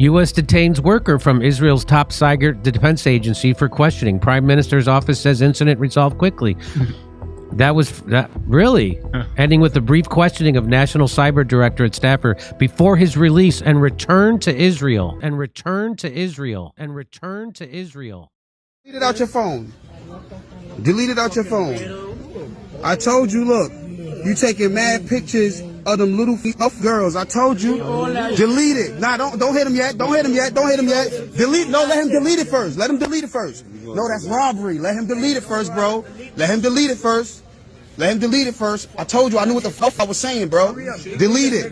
U.S. detains worker from Israel's top cyber defense agency for questioning. Prime Minister's office says incident resolved quickly. Really? Ending with a brief questioning of National Cyber Directorate staffer before his release and return to Israel. Delete it out your phone. Delete it out your phone. I told you, look, you taking mad pictures of them little girls. I told you. Delete it. Nah, don't hit him yet. Don't hit him yet. Delete. No, let him delete it first. No, that's robbery. Let him delete it first, bro. Let him delete it first. I told you, I knew what the fuck I was saying, bro. Delete it.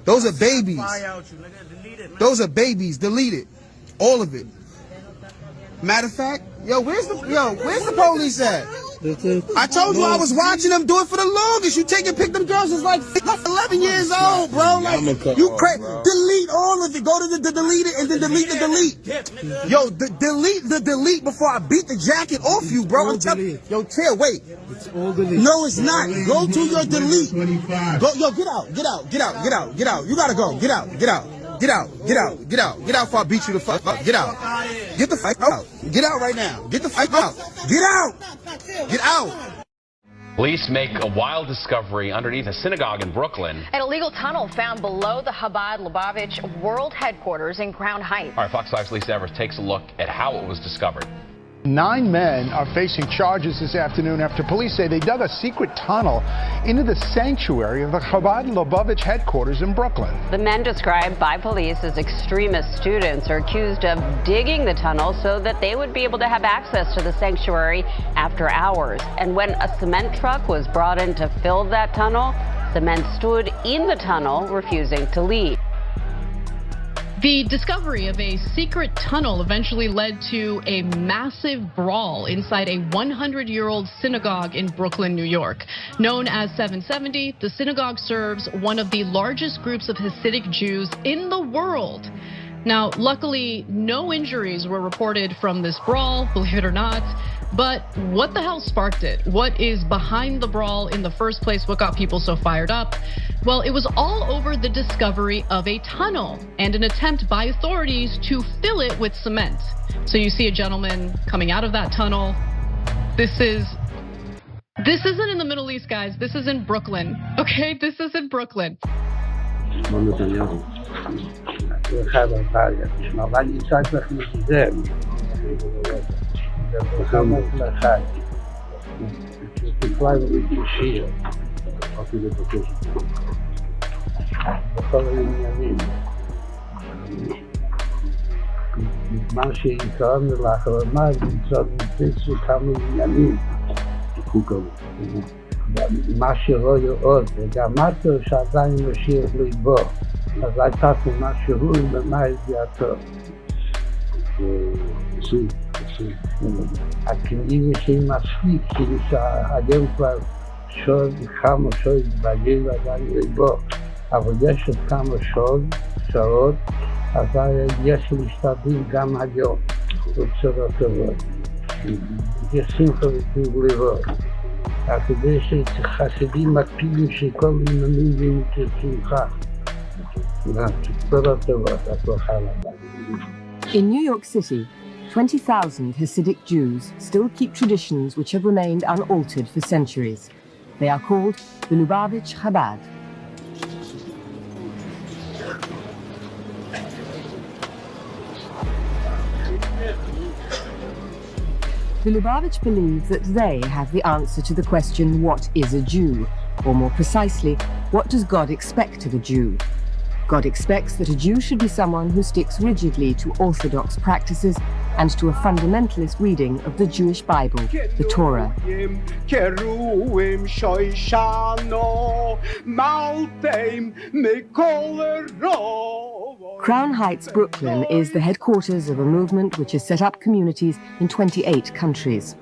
Those are babies. Delete it. All of it. Matter of fact, where's the police at? I told you I was watching them do it for the longest. You take and pick them girls that's like 11 years old, bro. Like, you crazy. Delete all of it. Go to the delete it and then delete the delete. Delete the delete before I beat the jacket off you, bro. I'm telling you. Chill, wait. It's all delete. No, it's not. Go to your delete. Go, get out. You gotta go. Get out before I beat you the fuck up. Get out. Get the fuck out. Get out right now. Get the fuck out. Get out. Police make a wild discovery underneath a synagogue in Brooklyn. An illegal tunnel found below the Chabad Lubavitch World Headquarters in Crown Heights. All right, Fox 5's Lisa Evers takes a look at how it was discovered. 9 men are facing charges this afternoon after police say they dug a secret tunnel into the sanctuary of the Chabad Lubavitch headquarters in Brooklyn. The men, described by police as extremist students, are accused of digging the tunnel so that they would be able to have access to the sanctuary after hours. And when a cement truck was brought in to fill that tunnel, the men stood in the tunnel, refusing to leave. The discovery of a secret tunnel eventually led to a massive brawl inside a 100-year-old synagogue in Brooklyn, New York. Known as 770, the synagogue serves one of the largest groups of Hasidic Jews in the world. Now, luckily, no injuries were reported from this brawl, believe it or not. But what the hell sparked it? What is behind the brawl in the first place? What got people so fired up? Well, it was all over the discovery of a tunnel and an attempt by authorities to fill it with cement. So you see a gentleman coming out of that tunnel. This isn't in the Middle East, guys. This is in Brooklyn. Okay, this is in Brooklyn. מה שרואה עוד, וגם אמרתי לו שעדיין משיח ליבו, אז הייתה מה שהוא ומה ידיעתו. הכנראה שהיא מספיק, כאילו שהיום כבר כמה שעות בגיל ועדיין ליבו, אבל יש עוד כמה שעות, אז יש להשתדל גם היום, בצורה טובה. יש שמחה וטוב ליבו. כדי שחסידים מקפידים שכל מיני שמחה. בצורה טובה, הצלחה רבה. In New York City, 20,000 Hasidic Jews still keep traditions which have remained unaltered for centuries. They are called the Lubavitch Chabad. The Lubavitch believe that they have the answer to the question, what is a Jew? Or more precisely, what does God expect of a Jew? God expects that a Jew should be someone who sticks rigidly to orthodox practices and to a fundamentalist reading of the Jewish Bible, the Torah. Crown Heights, Brooklyn is the headquarters of a movement which has set up communities in 28 countries.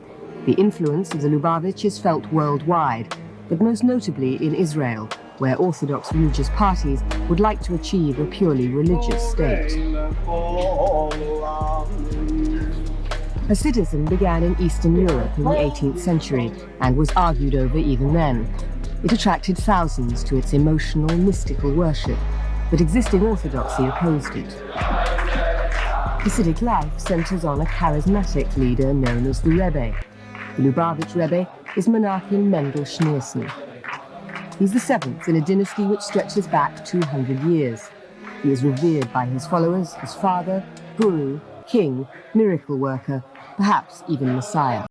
The influence of the Lubavitch is felt worldwide, but most notably in Israel, where Orthodox religious parties would like to achieve a purely religious state. Hasidism began in Eastern Europe in the 18th century and was argued over even then. It attracted thousands to its emotional, mystical worship. but existing orthodoxy opposed it. Hasidic life centers on a charismatic leader known as the Rebbe. The Lubavitch Rebbe is Menachem Mendel Schneerson. He's the seventh in a dynasty which stretches back 200 years. He is revered by his followers as father, guru, king, miracle worker, perhaps even Messiah.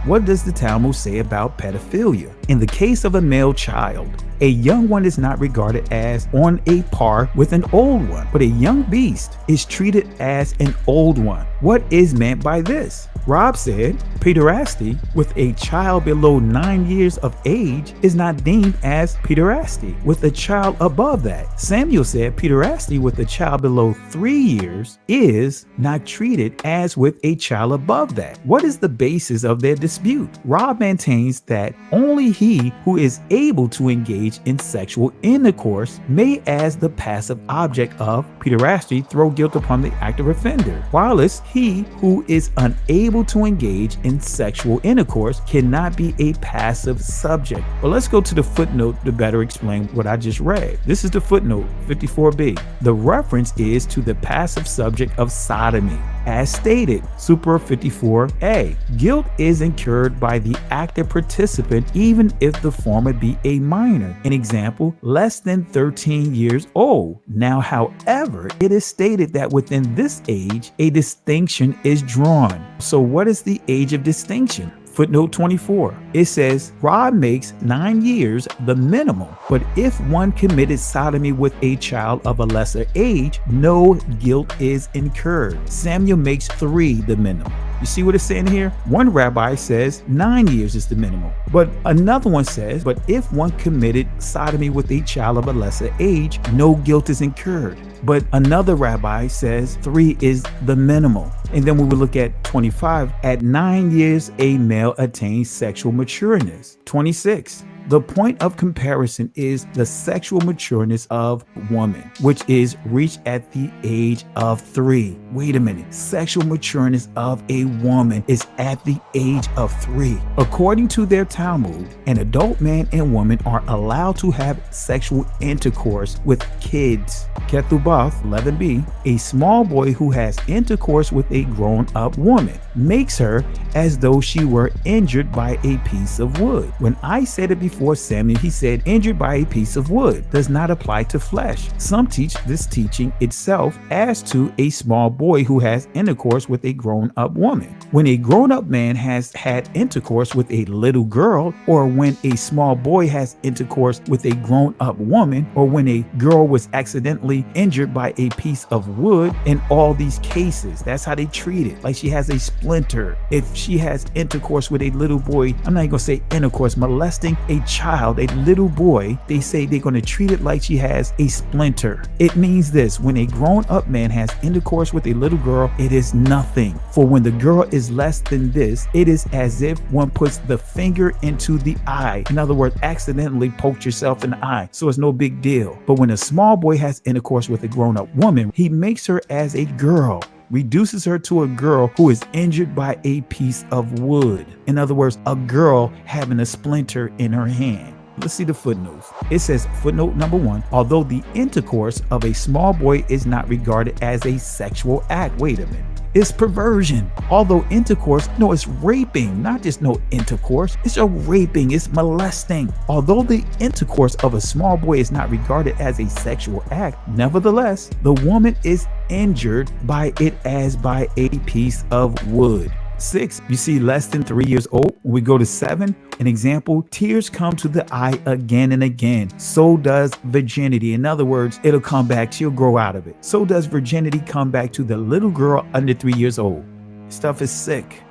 What does the Talmud say about pedophilia? In the case of a male child, a young one is not regarded as on a par with an old one, but a young beast is treated as an old one. What is meant by this? Rob said, pederasty with a child below 9 years of age is not deemed as pederasty with a child above that. Samuel said pederasty with a child below 3 years is not treated as with a child above that. What is the basis of their dispute? Rob maintains that only he who is able to engage in sexual intercourse may, as the passive object of pederasty, throw guilt upon the active offender, whilst he who is unable to engage in sexual intercourse cannot be a passive subject. Well, let's go to the footnote to better explain what I just read. This is the footnote 54b. The reference is to the passive subject of sodomy. As stated, Super 54a, guilt is incurred by the active participant even if the former be a minor. An example, less than 13 years old. Now, however, it is stated that within this age, a distinction is drawn. So what is the age of distinction? Footnote 24. It says, Rob makes 9 years the minimum, but if one committed sodomy with a child of a lesser age, no guilt is incurred. Samuel makes 3 the minimum. You see what it's saying here? One rabbi says 9 years is the minimum, but another one says, but if one committed sodomy with a child of a lesser age, no guilt is incurred. But another rabbi says 3 is the minimum. And then we will look at 25. At 9 years, a male attains sexual matureness. 26. The point of comparison is the sexual matureness of woman, which is reached at the age of 3. Wait a minute. Sexual matureness of a woman is at the age of 3. According to their Talmud, an adult man and woman are allowed to have sexual intercourse with kids. Ketubah 11b, a small boy who has intercourse with a grown-up woman makes her as though she were injured by a piece of wood. When I said it before Samuel, he said injured by a piece of wood does not apply to flesh. Some teach this teaching itself as to a small boy who has intercourse with a grown-up woman. When a grown-up man has had intercourse with a little girl, or when a small boy has intercourse with a grown-up woman, or when a girl was accidentally injured by a piece of wood, in all these cases, that's how they treat it, like she has a splinter. If she has intercourse with a little boy, I'm not even gonna say intercourse, molesting a child, a little boy, they say they're gonna treat it like she has a splinter. It means this: when a grown-up man has intercourse with a little girl, it is nothing. For when the girl is less than this, it is as if one puts the finger into the eye. In other words, accidentally poked yourself in the eye. So it's no big deal. But when a small boy has intercourse with a grown-up woman, he makes her as a girl, reduces her to a girl who is injured by a piece of wood. In other words, a girl having a splinter in her hand. Let's see the footnotes. It says, footnote number 1, although the intercourse of a small boy is not regarded as a sexual act. Wait a minute. It's perversion. Although intercourse, no, it's raping, not just no intercourse. It's a raping, it's molesting. Although the intercourse of a small boy is not regarded as a sexual act, nevertheless, the woman is injured by it as by a piece of wood. 6, you see less than 3 years old. When we go to 7, an example, tears come to the eye again and again. So does virginity. In other words, it'll come back, she'll grow out of it. So does virginity come back to the little girl under 3 years old. Stuff is sick.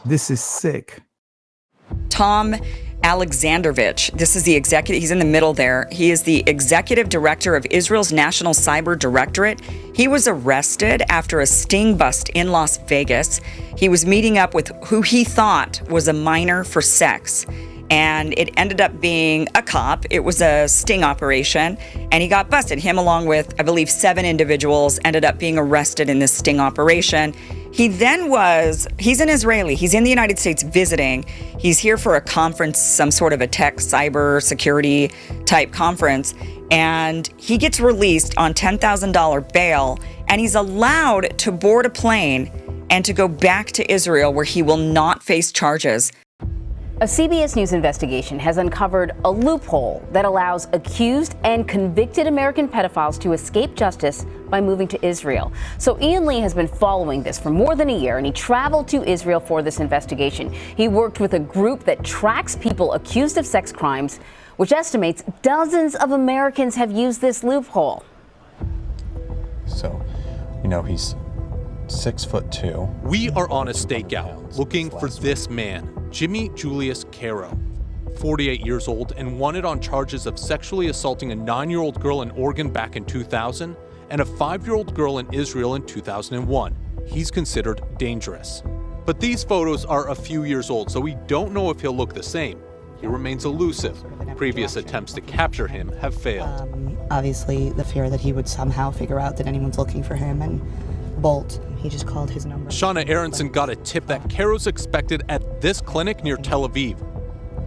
This is sick. Tom Alexandrovich. This is the executive. He's in the middle there. He is the executive director of Israel's National Cyber Directorate. He was arrested after a sting bust in Las Vegas. He was meeting up with who he thought was a minor for sex. and it ended up being a cop. It was a sting operation, and he got busted. Him along with, I believe, 7 individuals ended up being arrested in this sting operation. He's an Israeli. He's in the United States visiting. He's here for a conference, some sort of a tech, cyber security type conference, and he gets released on $10,000 bail, and he's allowed to board a plane and to go back to Israel where he will not face charges. A CBS News investigation has uncovered a loophole that allows accused and convicted American pedophiles to escape justice by moving to Israel. So Ian Lee has been following this for more than a year, and he traveled to Israel for this investigation. He worked with a group that tracks people accused of sex crimes, which estimates dozens of Americans have used this loophole. So, he's 6'2". We are on a stakeout looking for this man, Jimmy Julius Caro, 48 years old and wanted on charges of sexually assaulting a 9-year-old girl in Oregon back in 2000 and a 5-year-old girl in Israel in 2001. He's considered dangerous. But these photos are a few years old, so we don't know if he'll look the same. He remains elusive. Previous attempts to capture him have failed. Obviously, the fear that he would somehow figure out that anyone's looking for him and bolt. He just called his number. Shauna Aronson got a tip that Caro's expected at this clinic near Tel Aviv.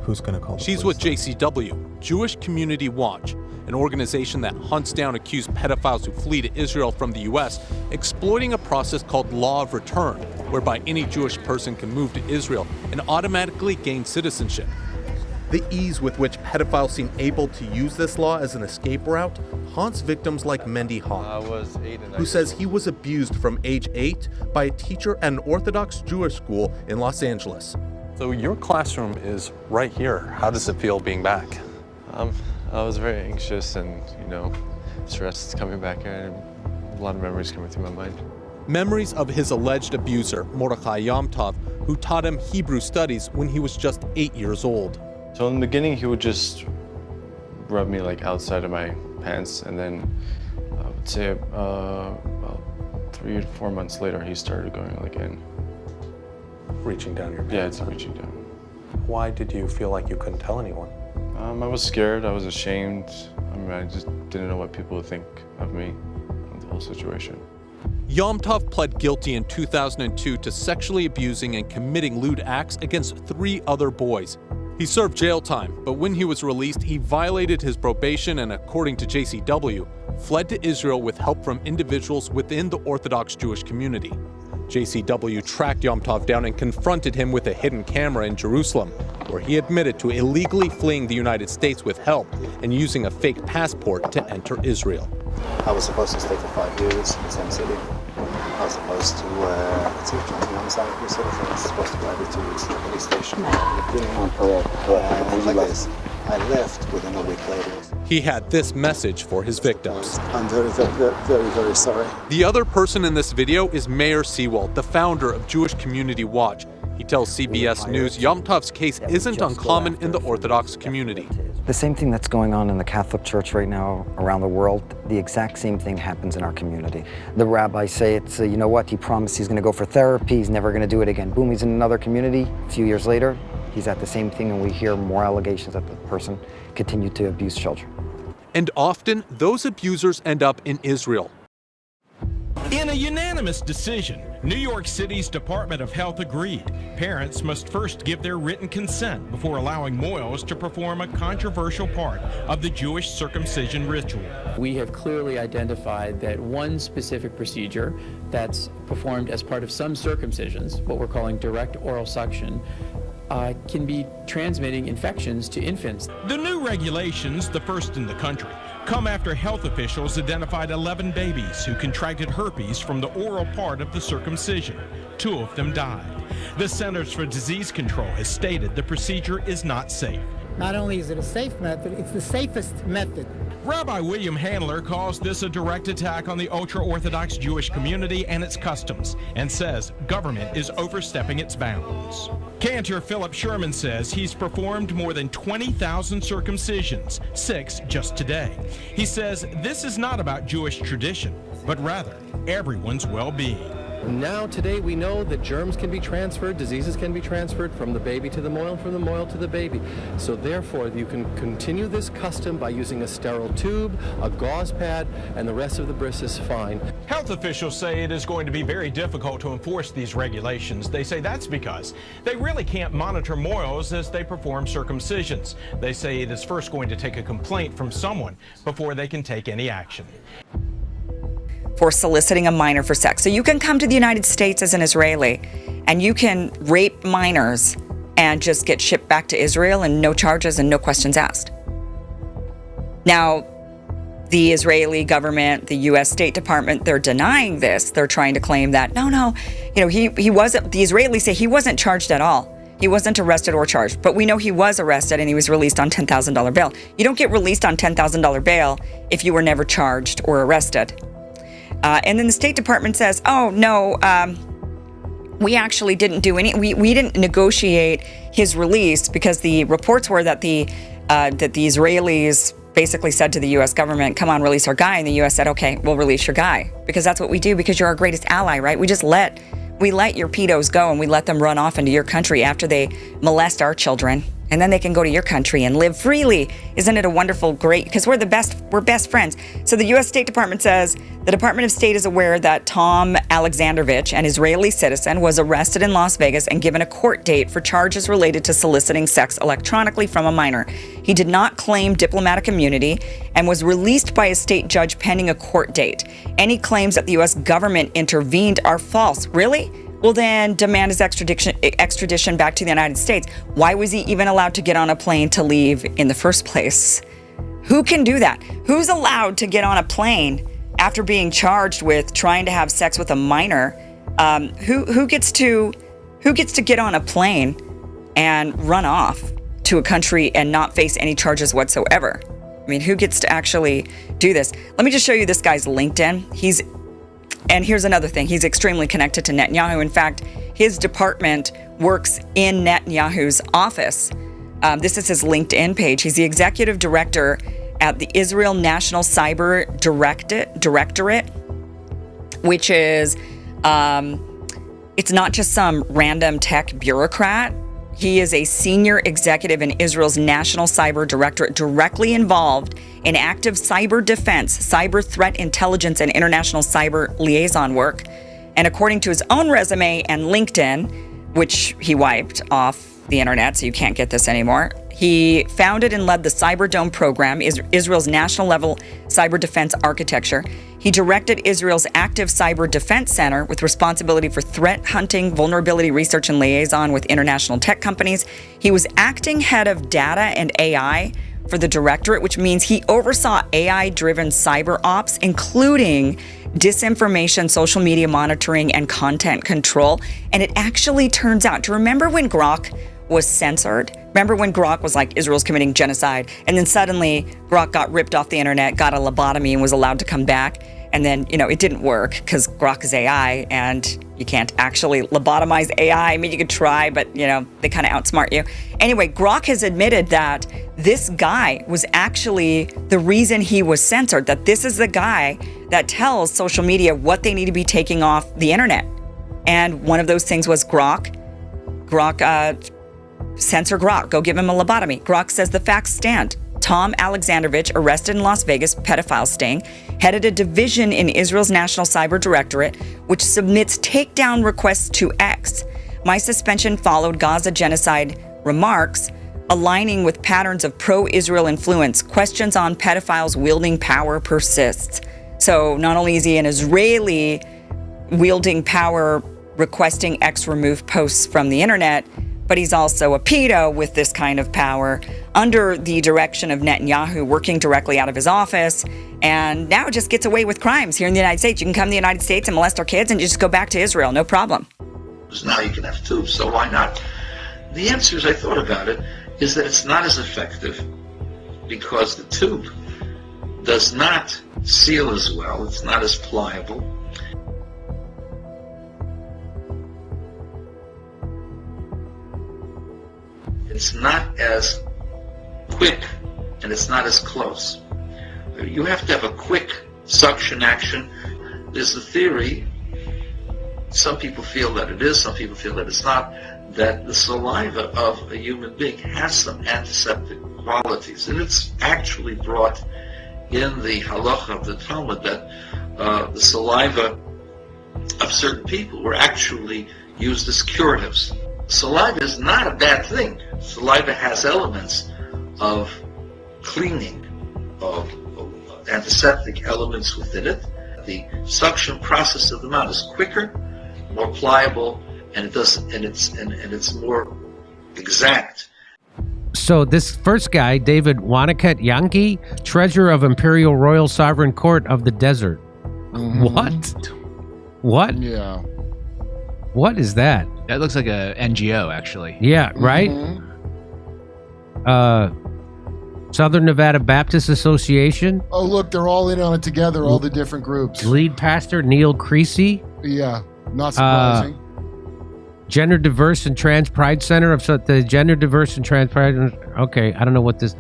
Who's going to call the She's police? with JCW, Jewish Community Watch, an organization that hunts down accused pedophiles who flee to Israel from the U.S., exploiting a process called Law of Return, whereby any Jewish person can move to Israel and automatically gain citizenship. The ease with which pedophiles seem able to use this law as an escape route haunts victims like Mendy Hahn, who says he was abused from age 8 by a teacher at an Orthodox Jewish school in Los Angeles. So your classroom is right here. How does it feel being back? I was very anxious and, stressed coming back here, and a lot of memories coming through my mind. Memories of his alleged abuser, Mordechai Yom Tov, who taught him Hebrew studies when he was just 8 years old. So in the beginning, he would just rub me outside of my pants, and then I would say about 3 to 4 months later, he started going in. Reaching down your pants? Yeah, it's reaching down. Why did you feel like you couldn't tell anyone? I was scared, I was ashamed. I just didn't know what people would think of me in the whole situation. Yom Tov pled guilty in 2002 to sexually abusing and committing lewd acts against 3 other boys. He served jail time, but when he was released, he violated his probation and, according to JCW, fled to Israel with help from individuals within the Orthodox Jewish community. JCW tracked Yom Tov down and confronted him with a hidden camera in Jerusalem, where he admitted to illegally fleeing the United States with help and using a fake passport to enter Israel. I was supposed to stay for 5 years in the same city. I was supposed to, try to be on the side of your citizen. I was supposed to go every 2 weeks to the police station. On parole. I left within a week later. He had this message for his victims. I'm very, very, very, very sorry. The other person in this video is Meir Seawald, the founder of Jewish Community Watch. He tells CBS News Yom Tov's case isn't uncommon in the Orthodox community. The same thing that's going on in the Catholic Church right now around the world, the exact same thing happens in our community. The rabbis say it's, you know what, he promised he's going to go for therapy, he's never going to do it again. Boom, he's in another community. A few years later, he's at the same thing, and we hear more allegations that the person continued to abuse children. And often, those abusers end up in Israel. In a unanimous decision, New York City's Department of Health agreed. Parents must first give their written consent before allowing Moyles to perform a controversial part of the Jewish circumcision ritual. We have clearly identified that one specific procedure that's performed as part of some circumcisions, what we're calling direct oral suction, can be transmitting infections to infants. The new regulations, the first in the country, come after health officials identified 11 babies who contracted herpes from the oral part of the circumcision. 2 of them died. The Centers for Disease Control has stated the procedure is not safe. Not only is it a safe method, it's the safest method. Rabbi William Handler calls this a direct attack on the ultra-Orthodox Jewish community and its customs, and says government is overstepping its bounds. Cantor Philip Sherman says he's performed more than 20,000 circumcisions, 6 just today. He says this is not about Jewish tradition, but rather everyone's well-being. Now, today, we know that germs can be transferred, diseases can be transferred from the baby to the mohel, from the mohel to the baby. So therefore, you can continue this custom by using a sterile tube, a gauze pad, and the rest of the bris is fine. Health officials say it is going to be very difficult to enforce these regulations. They say that's because they really can't monitor mohels as they perform circumcisions. They say it is first going to take a complaint from someone before they can take any action. For soliciting a minor for sex. So you can come to the United States as an Israeli and you can rape minors and just get shipped back to Israel and no charges and no questions asked. Now, the Israeli government, the U.S. State Department, they're denying this. They're trying to claim that, no, he wasn't, the Israelis say he wasn't charged at all. He wasn't arrested or charged, but we know he was arrested and he was released on $10,000 bail. You don't get released on $10,000 bail if you were never charged or arrested. And then the State Department says, oh, no, we actually didn't do any, we didn't negotiate his release because the reports were that the Israelis basically said to the U.S. government, come on, release our guy. And the U.S. said, okay, we'll release your guy because that's what we do because you're our greatest ally, right? We let your pedos go and we let them run off into your country after they molest our children. And then they can go to your country and live freely. Isn't it a wonderful, great, because we're best friends. So the U.S. State Department says the Department of State is aware that Tom Alexandrovich, an Israeli citizen, was arrested in Las Vegas and given a court date for charges related to soliciting sex electronically from a minor. He did not claim diplomatic immunity and was released by a state judge pending a court date. Any claims that the U.S. government intervened are false. Really? Well, then demand his extradition back to the United States. Why was he even allowed to get on a plane to leave in the first place? Who can do that? Who's allowed to get on a plane after being charged with trying to have sex with a minor? Who gets to get on a plane and run off to a country and not face any charges whatsoever? I mean, who gets to actually do this? Let me just show you this guy's LinkedIn. And here's another thing. He's extremely connected to Netanyahu. In fact, his department works in Netanyahu's office. This is his LinkedIn page. He's the executive director at the Israel National Cyber Directorate, which is, it's not just some random tech bureaucrat. He is a senior executive in Israel's National Cyber Directorate, directly involved in active cyber defense, cyber threat intelligence, and international cyber liaison work. And according to his own resume and LinkedIn, which he wiped off the internet, so you can't get this anymore, he founded and led the Cyberdome program, Israel's national-level cyber defense architecture. He directed Israel's active cyber defense center with responsibility for threat hunting, vulnerability research, and liaison with international tech companies. He was acting head of data and AI for the directorate, which means he oversaw AI-driven cyber ops, including disinformation, social media monitoring, and content control. And it actually turns out, do you remember when Grok was censored? Remember when Grok was like, Israel's committing genocide, and then suddenly Grok got ripped off the internet, got a lobotomy, and was allowed to come back? And then, it didn't work because Grok is AI and you can't actually lobotomize AI. I mean, you could try, but, they kind of outsmart you. Anyway, Grok has admitted that this guy was actually the reason he was censored, that this is the guy that tells social media what they need to be taking off the internet. And one of those things was Grok. Censor Grok. Go give him a lobotomy. Grok says the facts stand. Tom Alexandrovich, arrested in Las Vegas, pedophile sting, headed a division in Israel's National Cyber Directorate, which submits takedown requests to X. My suspension followed Gaza genocide remarks, aligning with patterns of pro-Israel influence. Questions on pedophiles wielding power persists. So not only is he an Israeli wielding power, requesting X remove posts from the internet, but he's also a pedo with this kind of power under the direction of Netanyahu, working directly out of his office, and now just gets away with crimes here in the United States. You can come to the United States and molest our kids and just go back to Israel, no problem. Now you can have tubes, so why not? The answer, as I thought about it, is that it's not as effective because the tube does not seal as well, it's not as pliable. It's not as quick and it's not as close. You have to have a quick suction action. There's the theory some people feel that it is, some people feel that it's not, that the saliva of a human being has some antiseptic qualities. And it's actually brought in the halacha of the Talmud that the saliva of certain people were actually used as curatives. Saliva is not a bad thing. Saliva has elements of cleaning, of antiseptic elements within it. The suction process of the mouth is quicker, more pliable, and it's more exact. So this first guy, David Wanakut Yankee, treasurer of Imperial Royal Sovereign Court of the Desert. What? Yeah. What is that? That looks like a NGO, actually. Yeah, right? Southern Nevada Baptist Association. Oh, look, they're all in on it together, all the different groups. Lead pastor Neil Creasy. Yeah, not surprising. Gender Diverse and Trans Pride Center of the Gender Diverse and Trans Pride. Okay, I don't know what this.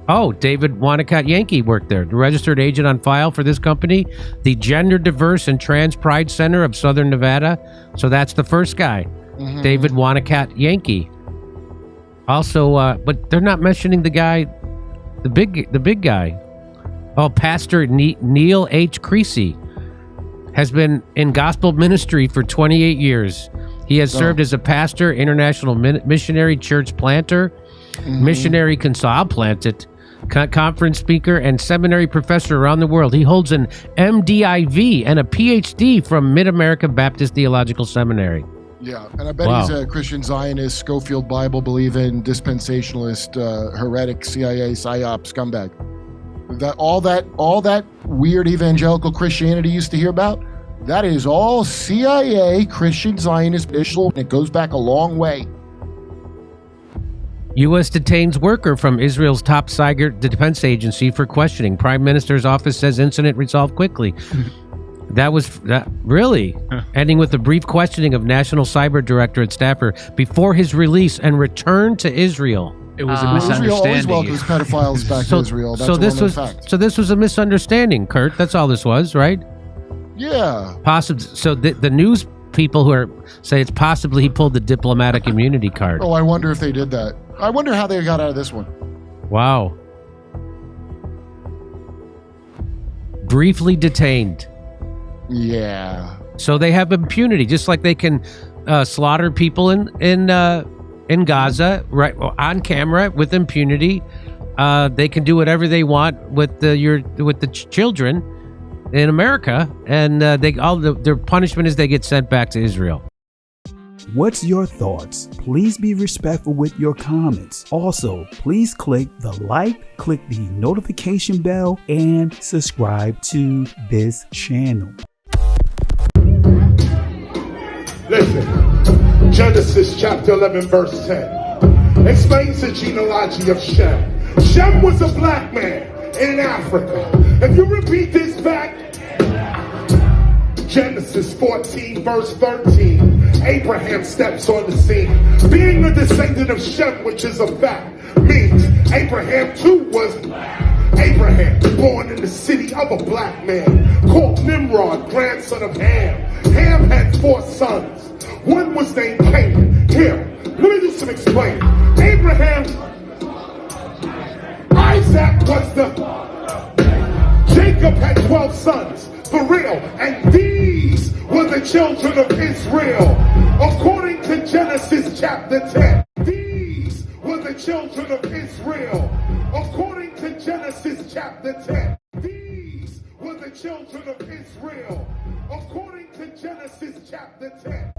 Oh, David Wanakut Yankee worked there, the registered agent on file for this company, the Gender Diverse and Trans Pride Center of Southern Nevada. So that's the first guy, David Wanakut Yankee. Also, but they're not mentioning the guy, the big guy. Oh, Pastor Neil H. Creasy has been in gospel ministry for 28 years. He has served as a pastor, international missionary, church planter, missionary consultant, conference speaker, and seminary professor around the world. He holds an MDiv and a PhD from Mid-America Baptist Theological Seminary. Yeah, and I bet he's a Christian Zionist, Schofield Bible believing, dispensationalist, heretic, CIA, psyop, scumbag. All that weird evangelical Christianity you used to hear about, that is all CIA, Christian Zionist, and it goes back a long way. U.S. detains worker from Israel's top cyber defense agency for questioning. Prime Minister's office says incident resolved quickly. Really? Ending with a brief questioning of National Cyber Directorate staffer before his release and return to Israel. It was a misunderstanding. Israel always welcomes pedophiles back to Israel. That's fact. So this was a misunderstanding, Kurt. That's all this was, right? Yeah. So the news people who say it's possibly he pulled the diplomatic immunity card. Oh, I wonder if they did that. I wonder how they got out of this one. Wow. Briefly detained. Yeah. So they have impunity, just like they can slaughter people in Gaza, right, on camera with impunity. They can do whatever they want with the children in America, and their punishment is they get sent back to Israel. What's your thoughts? Please be respectful with your comments. Also, please click the like, click the notification bell, and subscribe to this channel. Listen, Genesis chapter 11 verse 10 explains the genealogy of Shem. Shem was a black man in Africa. If you repeat this back, Genesis 14 verse 13, Abraham steps on the scene. Being a descendant of Shem, which is a fact, means Abraham too was Abraham, born in the city of a black man, called Nimrod, grandson of Ham. Ham had 4 sons. One was named Canaan. Here, let me do some explaining. Abraham, Isaac was Jacob had 12 sons, for real, and these were the children of Israel. According to Genesis chapter 10, these were the children of Israel. According to Genesis chapter 10, these were the children of Israel. According to Genesis chapter 10.